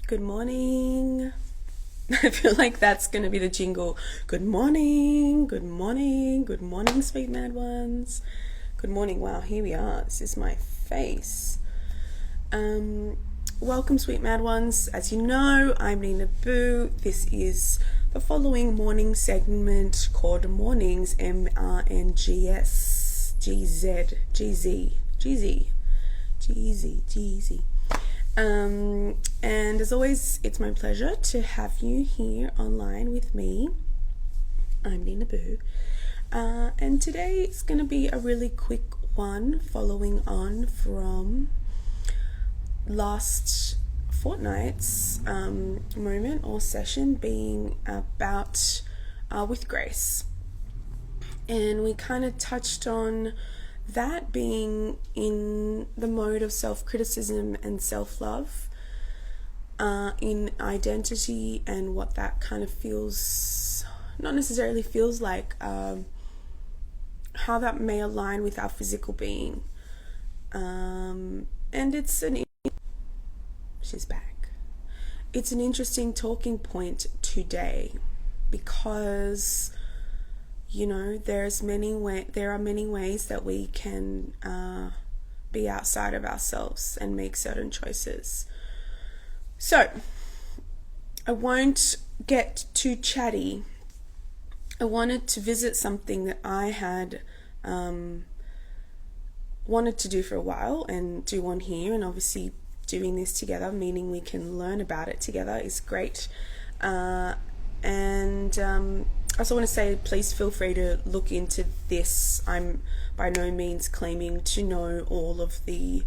Good morning. I feel like that's going to be the jingle. Good morning, good morning, good morning, sweet mad ones. Good morning. Wow, here we are. This is my face. Welcome, sweet mad ones. As you know, I'm Nina Bou. This is the following morning segment called Mrngz, Mrngz, GZ, GZ, GZ, GZ, GZ. And as always, it's my pleasure to have you here online with me. I'm Nina Bou. And today it's going to be a really quick one following on from last fortnight's moment or session being about with grace. And we kind of touched on that being in the mode of self-criticism and self-love, in identity and what that kind of feels, not necessarily feels like, how that may align with our physical being. And she's back. It's an interesting talking point today because there are many ways that we can be outside of ourselves and make certain choices. So, I won't get too chatty. I wanted to visit something that I had wanted to do for a while and do on here, and obviously doing this together, meaning we can learn about it together, is great. I also want to say, please feel free to look into this. I'm by no means claiming to know all of the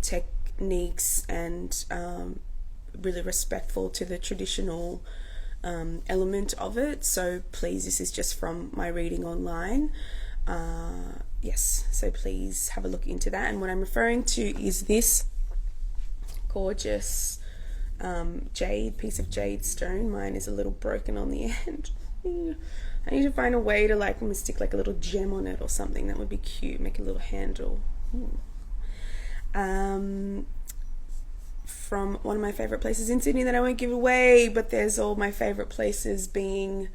techniques and really respectful to the traditional element of it. So please, this is just from my reading online. Yes, so please have a look into that. And what I'm referring to is this gorgeous piece of jade stone. Mine is a little broken on the end. I need to find a way to I'm gonna stick a little gem on it or something. That would be cute. Make a little handle. From one of my favorite places in Sydney that I won't give away, but there's all my favorite places being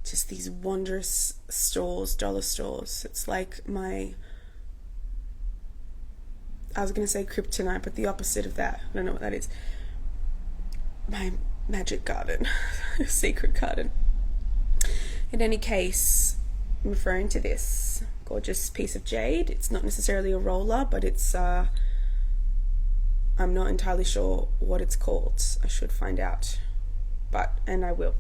just these wondrous stores, dollar stores. It's like I was gonna say kryptonite, but the opposite of that. I don't know what that is. My magic garden, secret garden. In any case, I'm referring to this gorgeous piece of jade. It's not necessarily a roller, but it's, I'm not entirely sure what it's called. I should find out, and I will.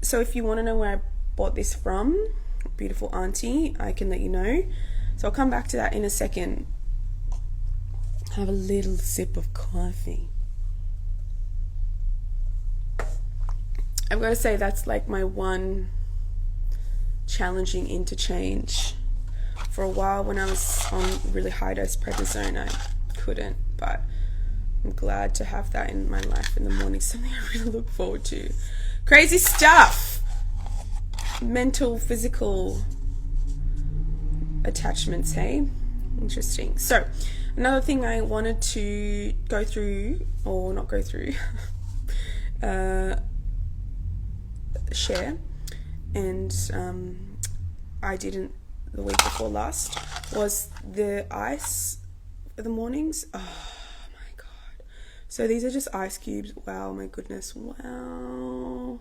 So if you want to know where I bought this from, beautiful auntie, I can let you know. So I'll come back to that in a second. Have a little sip of coffee. I've got to say that's my one challenging interchange. For a while when I was on really high dose prednisone, I couldn't, but I'm glad to have that in my life in the morning. Something I really look forward to. Crazy stuff! Mental, physical attachments, hey? Interesting. So, another thing I wanted to go through, or not go through, share, and I didn't the week before last, was the ice for the mornings. Oh my god. So these are just ice cubes. Wow, my goodness. Wow.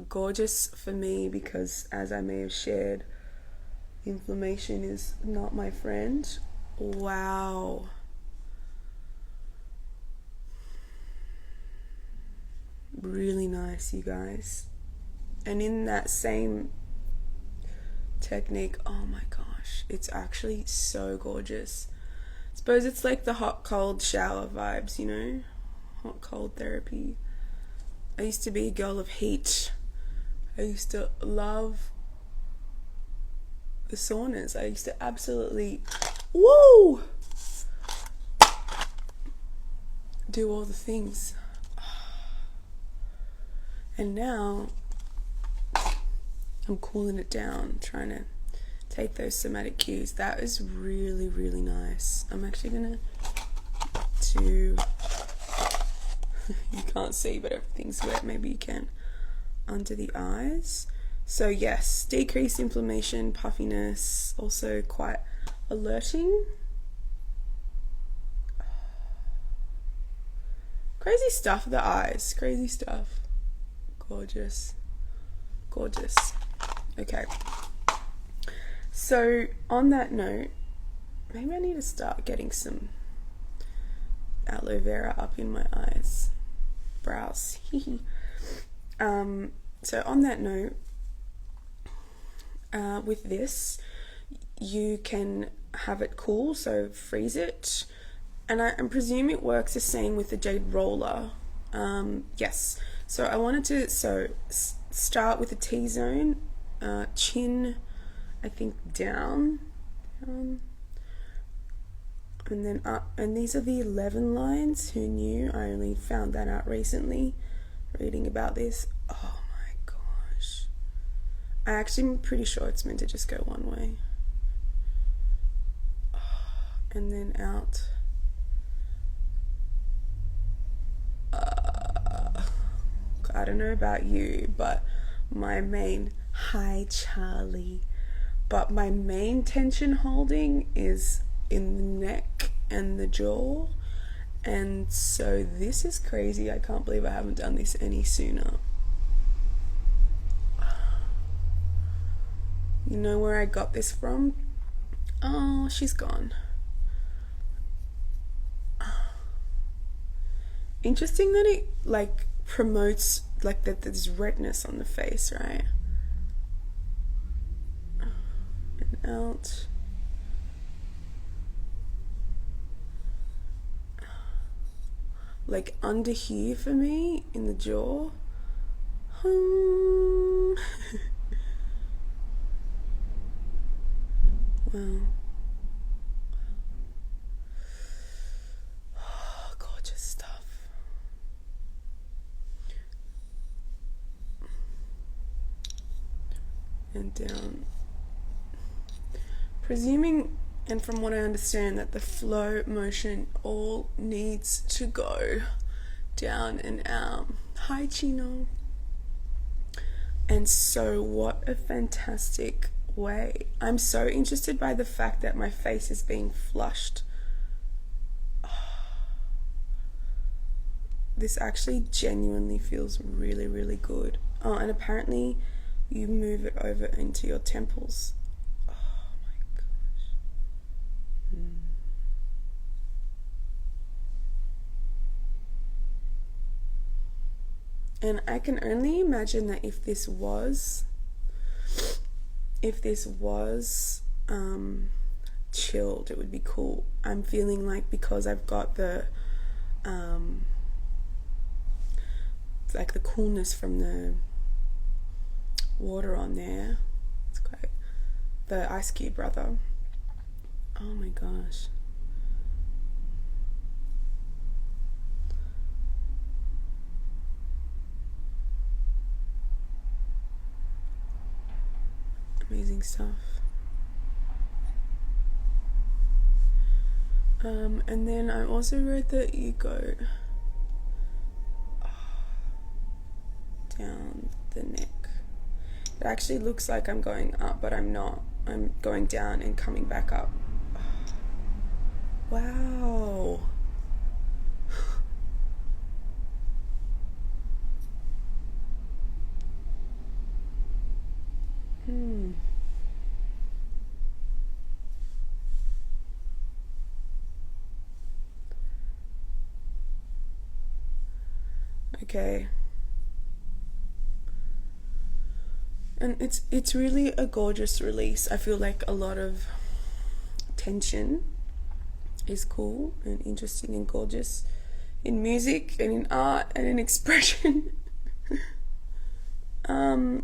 Gorgeous for me because, as I may have shared, inflammation is not my friend. Wow. Really nice, you guys. And in that same technique, oh my gosh, it's actually so gorgeous. I suppose it's like the hot cold shower vibes, hot cold therapy. I used to be a girl of heat. I used to love the saunas. I used to absolutely do all the things. And now I'm cooling it down, trying to take those somatic cues. That is really, really nice. I'm actually going to do you can't see, but everything's wet. Maybe you can. Under the eyes. So yes, decreased inflammation, puffiness, also quite alerting. Crazy stuff, the eyes. Crazy stuff. Gorgeous. Gorgeous. Okay. So on that note, maybe I need to start getting some aloe vera up in my eyes. Brows. So on that note, with this, you can have it cool, so freeze it. And I presume it works the same with the jade roller. Yes. So I wanted to start with the T-zone, chin, I think down, and then up. And these are the 11 lines. Who knew? I only found that out recently, reading about this. Oh my gosh. I actually am pretty sure it's meant to just go one way. And then out. I don't know about you, but my main tension holding is in the neck and the jaw, and so this is crazy. I can't believe I haven't done this any sooner. You know where I got this from? Oh, she's gone. Interesting that it like promotes like that there's redness on the face, right? And out. Like under here for me in the jaw. Wow. Gorgeous stuff. And down. Presuming, and from what I understand, that the flow motion all needs to go down and out. Hi, Chino. And so what a fantastic way. I'm so interested by the fact that my face is being flushed. This actually genuinely feels really, really good. Oh, and apparently you move it over into your temples. Oh my gosh. And I can only imagine that if this was chilled, it would be cool. I'm feeling like because I've got the like the coolness from the water on there. It's great. The ice cube, brother. Oh my gosh. Amazing stuff. And then I also read that you go down the neck. It actually looks like I'm going up, but I'm not. I'm going down and coming back up. Wow. Okay. And it's really a gorgeous release. I feel like a lot of tension is cool and interesting and gorgeous in music and in art and in expression. And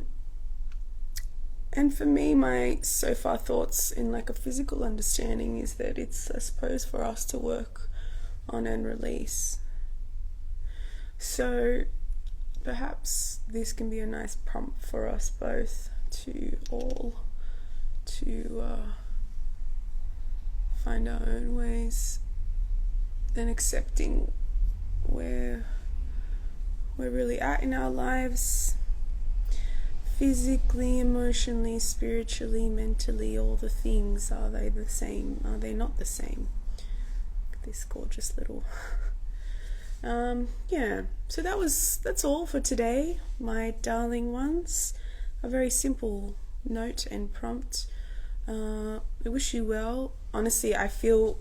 for me, my so far thoughts in like a physical understanding is that it's, I suppose, for us to work on and release. So perhaps this can be a nice prompt for us both to find our own ways and accepting where we're really at in our lives, physically, emotionally, spiritually, mentally, all the things. Are they the same? Are they not the same? This gorgeous little yeah, so that's all for today, my darling ones. A very simple note and prompt. I wish you well. Honestly, I feel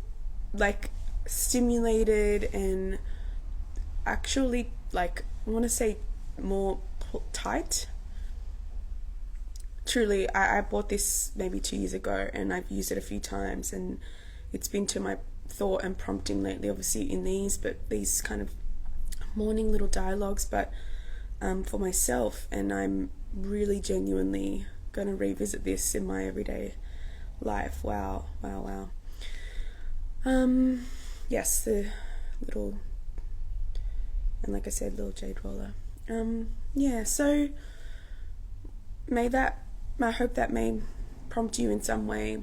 like stimulated and actually, like, I want to say more tight. Truly, I bought this maybe 2 years ago, and I've used it a few times, and it's been to my thought and prompting lately, obviously in these kind of morning little dialogues, but for myself, and I'm really genuinely going to revisit this in my everyday life. Wow. Yes, the little, and like I said, little jade roller. Yeah, so I hope that may prompt you in some way.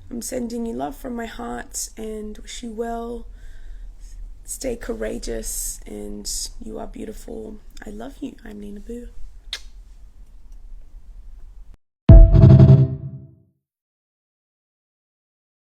I'm sending you love from my heart and wish you well. Stay courageous, and you are beautiful. I love you. I'm Nina Bou.